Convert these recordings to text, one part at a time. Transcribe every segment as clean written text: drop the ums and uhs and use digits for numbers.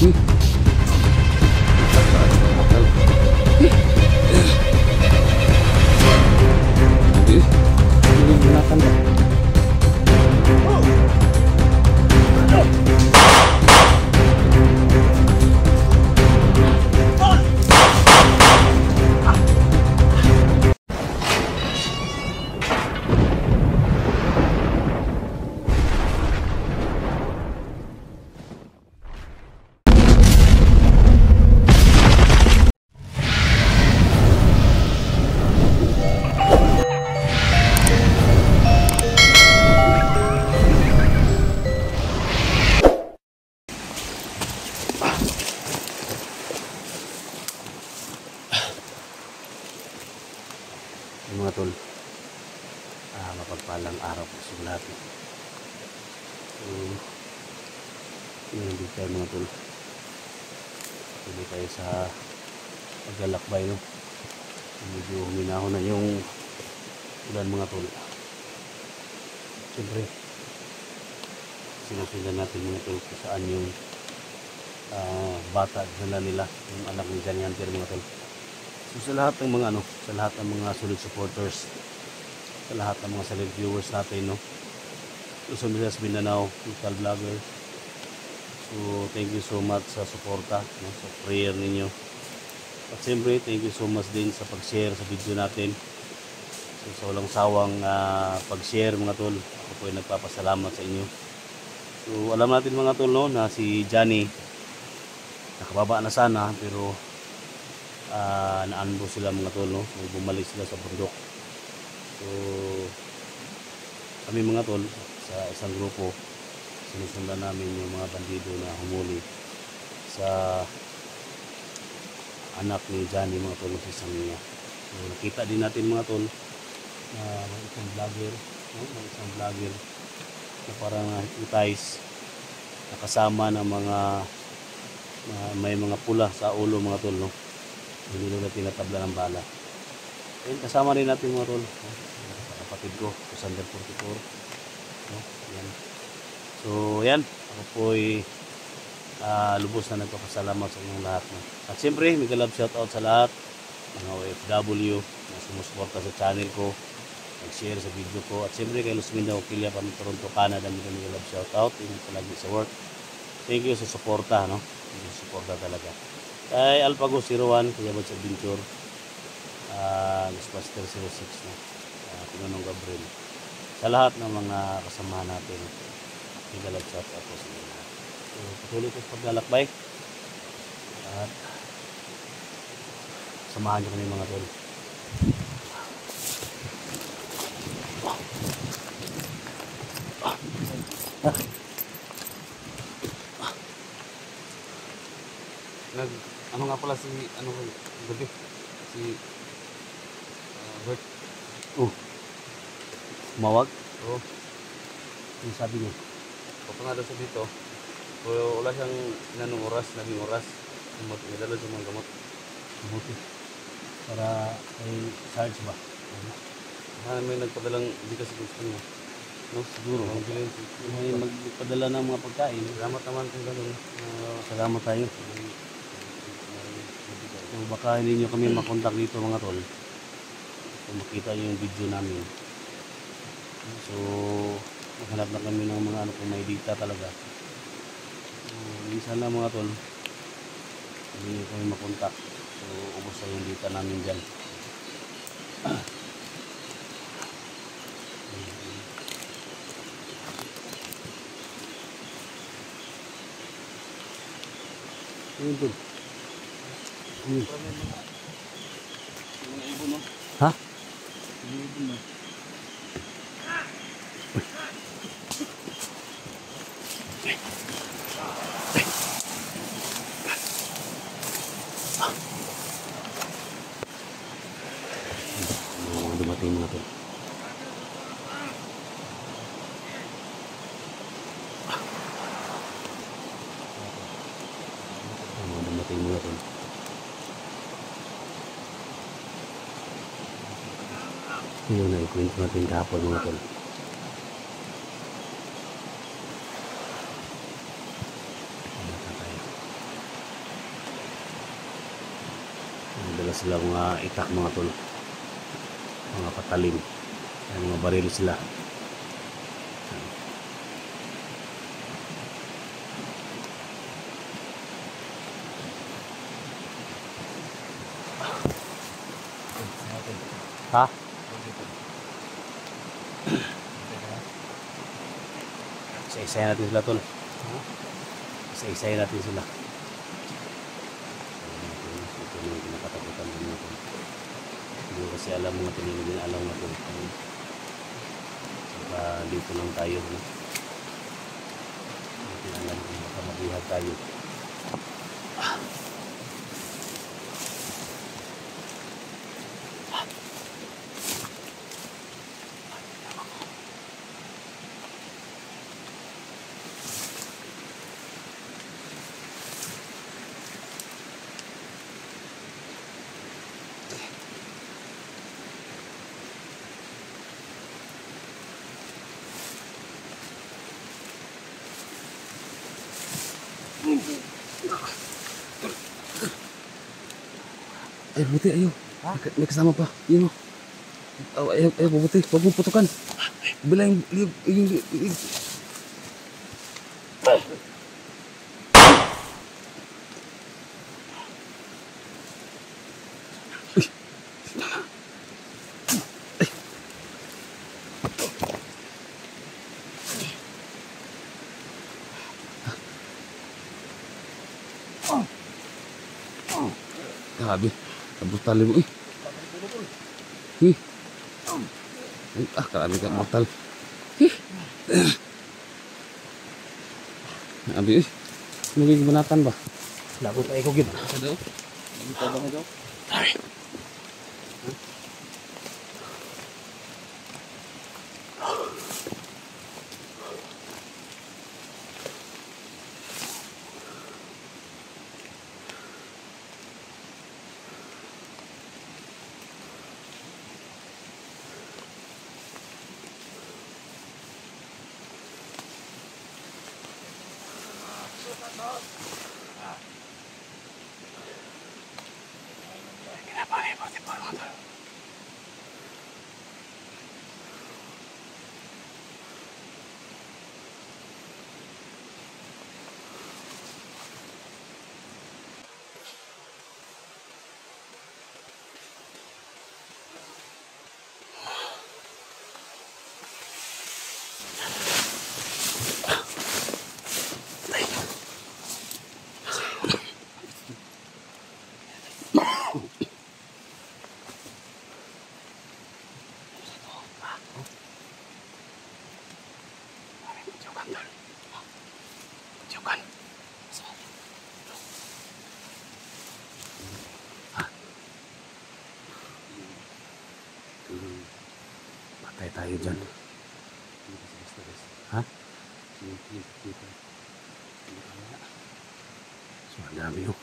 Mga tol, mapagpalang araw po sa lahat. Hindi tayo mga tol, hindi tayo sa paglalakbay, no? Medyo huminahon na yung ulan mga tol. Siyempre sinusundan natin mga tol kung saan yung bata nila, yung anak ni Johnny Hunter mga tol. So sa lahat ng mga sa lahat ng mga solid supporters, sa lahat ng mga solid viewers natin, no, Luzon, Visayas, Mindanao, local vlogger, so thank you so much sa suporta, no, sa prayer ninyo. At siyempre thank you so much din sa pag-share sa video natin. So sa walang sawang pag-share mga tol, ako po ay nagpapasalamat sa inyo. So alam natin mga tol, no, na si Johnny nakababa na sana, pero naanbo sila mga tol, no? Bumalik sila sa bundok. So kami mga tol sa isang grupo, sinusundan namin yung mga bandido na humuli sa anak ni Johnny mga tol, sa isang niya. So nakita din natin mga tol na may isang vlogger, no? May isang vlogger na parang hypnotize, nakasama ng mga may mga pula sa ulo mga tol, no? Hindi nila tinatabla ng bala. Ayun, kasama rin natin mga tol, kapatid ko, Sander 44, no? Yan. So yan, ako po ay lubos na nagpapasalamat sa inyong lahat, no? At siyempre may love shoutout sa lahat mga OFW na sumusuporta sa channel ko, nag-share sa video ko. At siyempre kay Luz Mindanao, Kilia, Toronto, Canada, may love shoutout. Ingat palagi sa work. Thank you sa suporta, no? Suporta talaga. Kay Alpago 01, Kuya Bads Adventure, Ghostbuster 06, no? Pinunong Gabriel. Sa lahat ng mga kasama natin, nag-love shout out po sa inyo lahat. So, patuloy ko sa paglalakbay. At samahan nyo kami mga tol. Ano nga pala si gabi si Bert. Mawag? Oo. Yung sabi niya papunga daw sa dito, pero wala siyang naging oras nidala sa mga gamot buti para ay charge ba. May nagpadalang hindi kasi gusto niya, no? Siguro may magpadala ng mga pagkain. Salamat naman kung gano'n. Salamat tayo. So baka hindi nyo kami makontak dito mga tol, kung makita nyo yung video namin. So maghanap na kami ng mga kung may data talaga. Minsan lang mga tol, hindi nyo kami makontak, so ubos na yung data namin dyan. Ayun tol. Mga ibon, no? Ha? Mga ibon, no? Dumating mga tol. Dumating mga tol. Yun na ikwento natin kahapon mga tol. Dala sila mga itak mga tol. Mga patalim. Ay, mga baril sila. Ha? Isa-isay natin sila tol. Isa-isay natin sila. Ito na yung pinakatakutan din natin. Hindi ko kasi alam mga tinigil din alam na tol. Saka dito lang tayo. Hindi alam kung baka mabuhat tayo. Ay, buti, ayo. May kasama pa. Yun, oh. Ayo, buti. Huwag mong putukan. Bila yung... Grabe. Brutal mo eh. Grabe ka brutal. Grabe eh. Naging banatan ba? Lagot ay ko gid. Ano? Ano pa ba ito? Sorry. Patay tayo dyan. Ha? So, ang dami yun.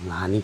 Mga hani.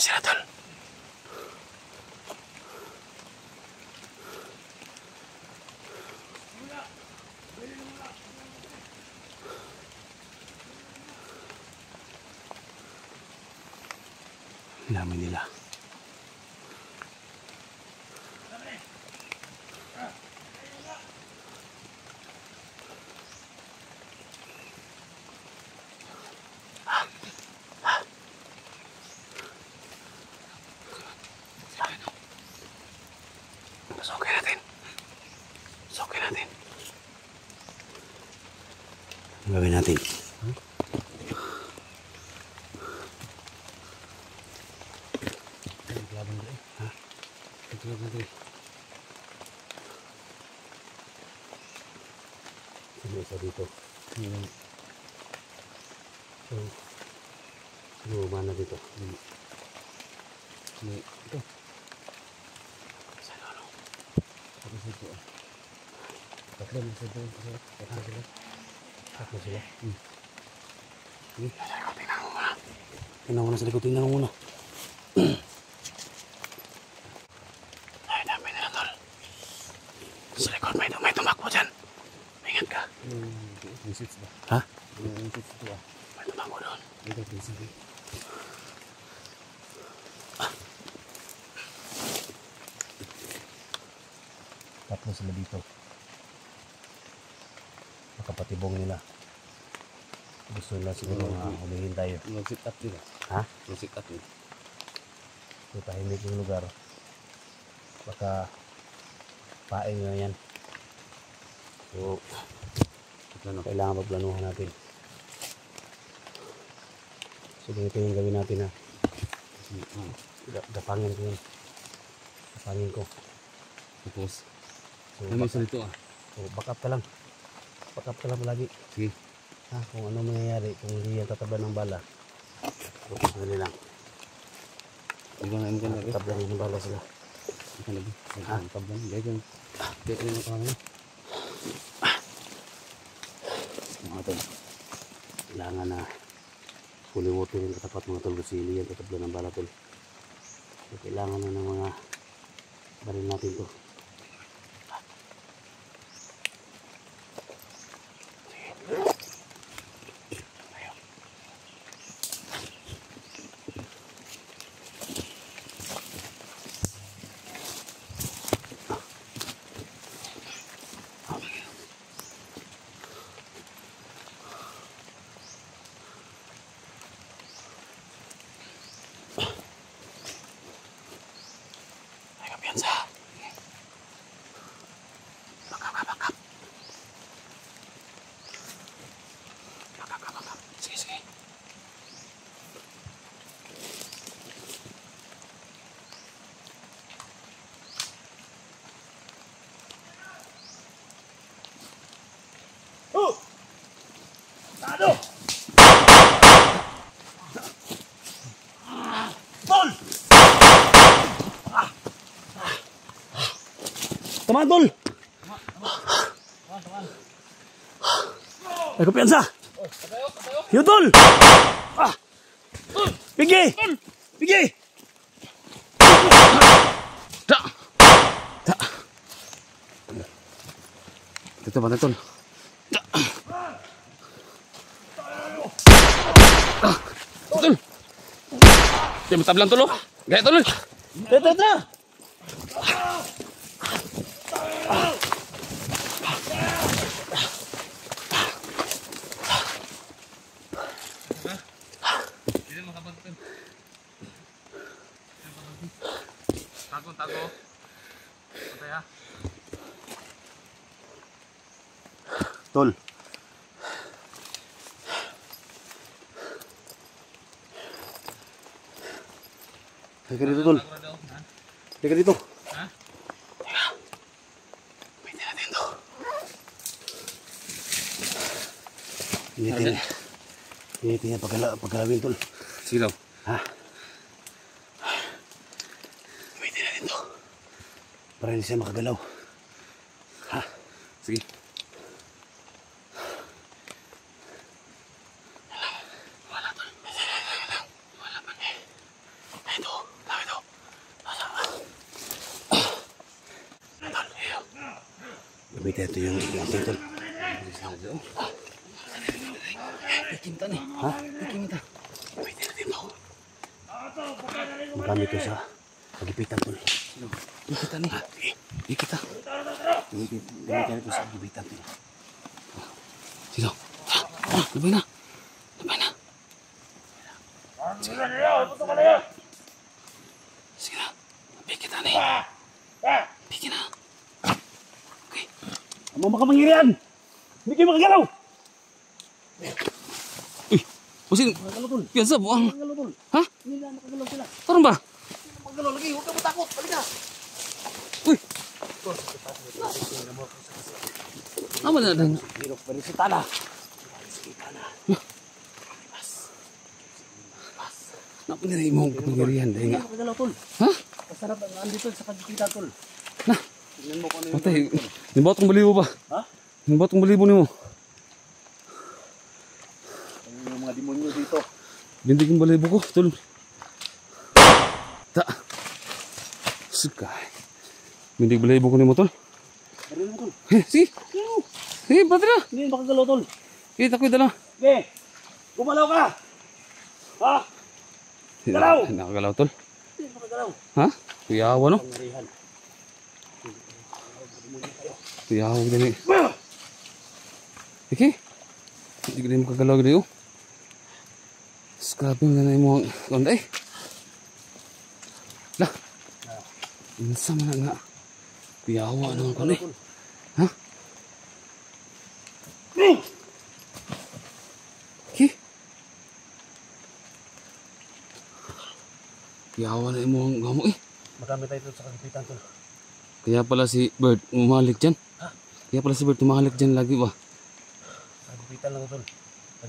sila, tol. Dami nila. Pasukin natin. Pasukin natin. Ang gawin natin. Sino isa dito? Sino umana dito? Ito. Saan ano? Tapos dito. Tatlo na sila. Tatlo sila. Tatlo sila. Tingnan mo muna. Tingnan mo na sa likod. Tingnan mo muna. Ay, dami nila, tol. Sa likod may tumakbo dyan. Ingat ka. Visits ba? Ha? Visits ito ah. May tumakbo doon. Ito visits. Tatlo sila dito. Makapatibong nila. Gusto nila siguro humihin tayo. Mag-sit up nila. Ha? Mag-sit up nila. So, tahimik yung lugar. Baka paing na yan. So, kailangan pagplanuhan natin. So, ganito yung gawin natin ha. Gapangin ko yun. Gapangin ko. Tapos, So, may isa dito ah. so backup ka lang. Backup ka lang palagi. Sige. Ha, kung ano mangyayari, kung hindi yan tataba ng bala. So, ano lang. Ibang namin ka na. Tatablan ng bala sila. Ika na ba? Ang tablan. Gaya ka na makakamay. Mga tol, kailangan na fully water yung katapat mga tol kasi hindi yan tatablan ng bala tol. So, kailangan na ng mga baril natin to. Piansa. Bakap. Sige. Oh! Tado! Tol! Tamaan, tol! Ay, kapiyansa! Yun, tol! Pigi! Pigi! Ta! Dito ba na, tol? Tol! Di matablang, tol, oh! Gaya, tol! Tara! Tago. Patay ha. Tol. Teka dito, tol. Teka dito. Ha? Teka. Pwede natin to. Initin niya pagkalawin, tol. Sige daw. Ha? Pwede natin to. Para hindi siya makagalaw. Ha? Sige. Wala, tol. Wala pa. Ito. gamitin ito yung tol. Pikinta nih. Ha? Pikinta. Gamitin natin ba? Magamit ito sa pagipitan tol. Pikita nih. Pikita. Gamitin ito sa pagipitan tol. Sino? Labay na. Labay na. Sige na. Pikita nih. Pikita. Okay. Ang mga makapangyarihan! Hindi kayo makagalaw! Uy, Usin. Makagalaw tol. Biasa buang. Makagalaw tol. Hah? Hindi na makagalaw sila. Tarong ba? Makagalaw lagi, huwag ka matakot. Halika! Uy. Apa na dan? Hirap pa rin si Tana. Napa na mo kapangyarihan dahil nga. Makagalaw tol. Ha? Masarap ang andito sa pagipitan tol. Na. Tingnan mo kung ano yung... Patay. Nibot kong balibo ba? Ha? Nibot kong balibo nimo. Ano yung mga demonyo dito? Binti kong balibo ko, tol. Ta. Sukay. Binti kong balibo ko nimo, tol. Meron mo tol. Sige. Sige, patira. Hindi makagalaw tol. Kita ko dala. Okay. Gumalaw ka! Ha? Galaw! Nakagalaw, tol. Hindi makagalaw. Ha? Kuyawa, no? Pangyarihan. Kuyawa din eh. Okay. Hindi ko din makagalaw din oh. Scrapping na na mo ang konday. Lah. Insa man nga. Kuyawa naman ko ni. Ha? Okay. Kuyawa na mo ang gamo eh. Magamit tayo ito sa kagipitan tol. Kaya pala si Bird umalik dyan. Ha? Kaya pala si Bird umalik dyan lagi ba? Kagipitan lang tol.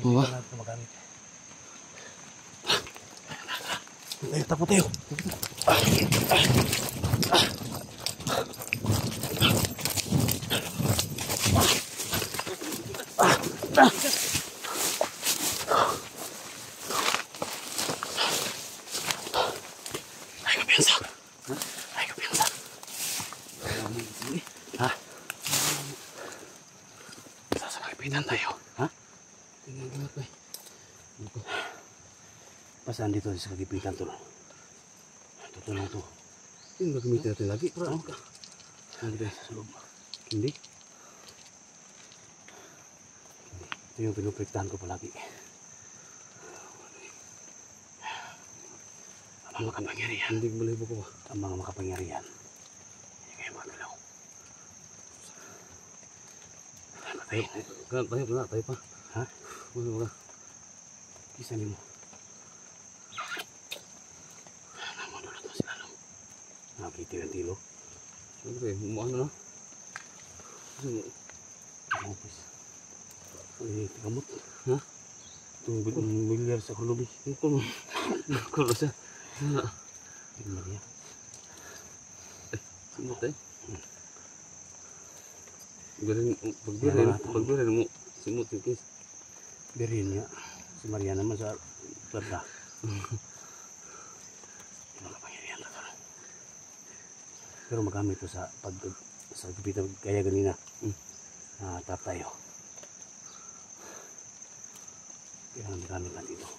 Oo ba? Kagipitan lang ito magamit. Tayo, tapo tayo. Ay, kapiyansa. Ay, kapiyansa. Ha? Sa kagipitan tayo. Ha? Tingnan ko. Pasaan dito sa kagipitan tol. Tutulong to. Hindi gagamitin natin lagi. Ano ka? Hindi sa loob. Hindi. Ito yung pinuprektahan ko palagi. Ang mga makapangyarihan. Hindi ko balibo ko ba? Ang mga makapangyarihan. Hindi kayo magalaw. Tayo pa. Ha? Ano ba? Kisa niyo mo. Namunulot mo sila no. Nakakiti yung tilo. Siyempre, ano na? Kapis. Ay, tikamot. Ha? Itong bilyar sa kulubi. Kulo siya. Tingnan niya. Simot eh. Pagbirin mo. Simot yung kis. Birin niya. Si Maria naman sa perda. Makapangyarihan na tol. Pero magamit ko sa kagipitan kaya ganina. Tap tayo. Kailangan magamit natin ito.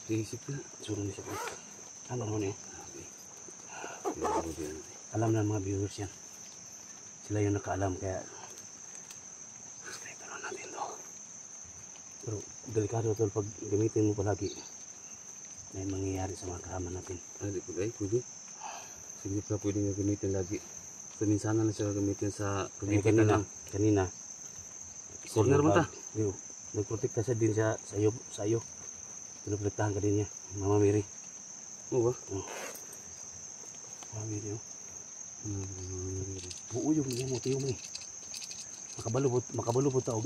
Iisip na. Suro niya siya. Ano naman eh. Okay. Alam na ng mga viewers yan. Sila yung nakaalam kaya ito na natin to. Pero delikado tol pag gamitin mo palagi. May mangyayari sa mga kasama natin. Pwede. Sige pa pwede nga gamitin lagi. So minsan na siya gamitin sa Kanina. Kanina. Corner mo ta? Nagprotekta siya din sa iyo. Pinuprotektahan ka din niya. Mama Mary. Oo ba? Mama Mary oh. Buuyog niya mo tiyo mo eh. Makabalubot tao.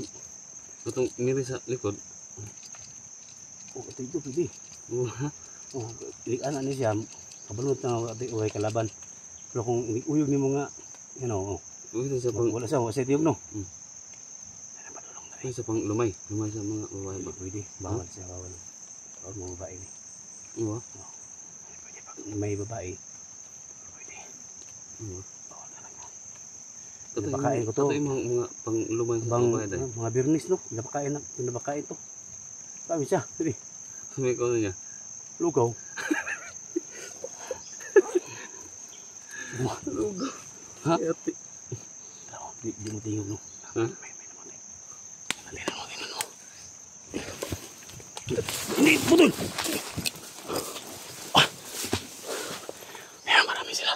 Itong miri sa likod. Ito pwede. Oo. Anak ni siya. Kabalubot na uway kalaban. Pero kung uyog ni mo nga, Ito sa pang wala siya tiyog no. sa pang lumay sa mga babae ba? Pwede. Bawal siya bawal. Bawal mga babae ni. Oo. Pwede pag may babae. Pwede. Oo. Bawal talaga. Pinapakain ko to. Ito yung mga panglumay sa Bang, bahay dahil. mga birnis, no? Pinapakain to. Sabi siya, sige, Sabi ko niya. lugaw. Lugaw. Ha? Ate. Di mo tingog, no? Ha? May namatay. Halina mo, tingnan mo. Hindi, putol! Ah! Ayan, marami sila.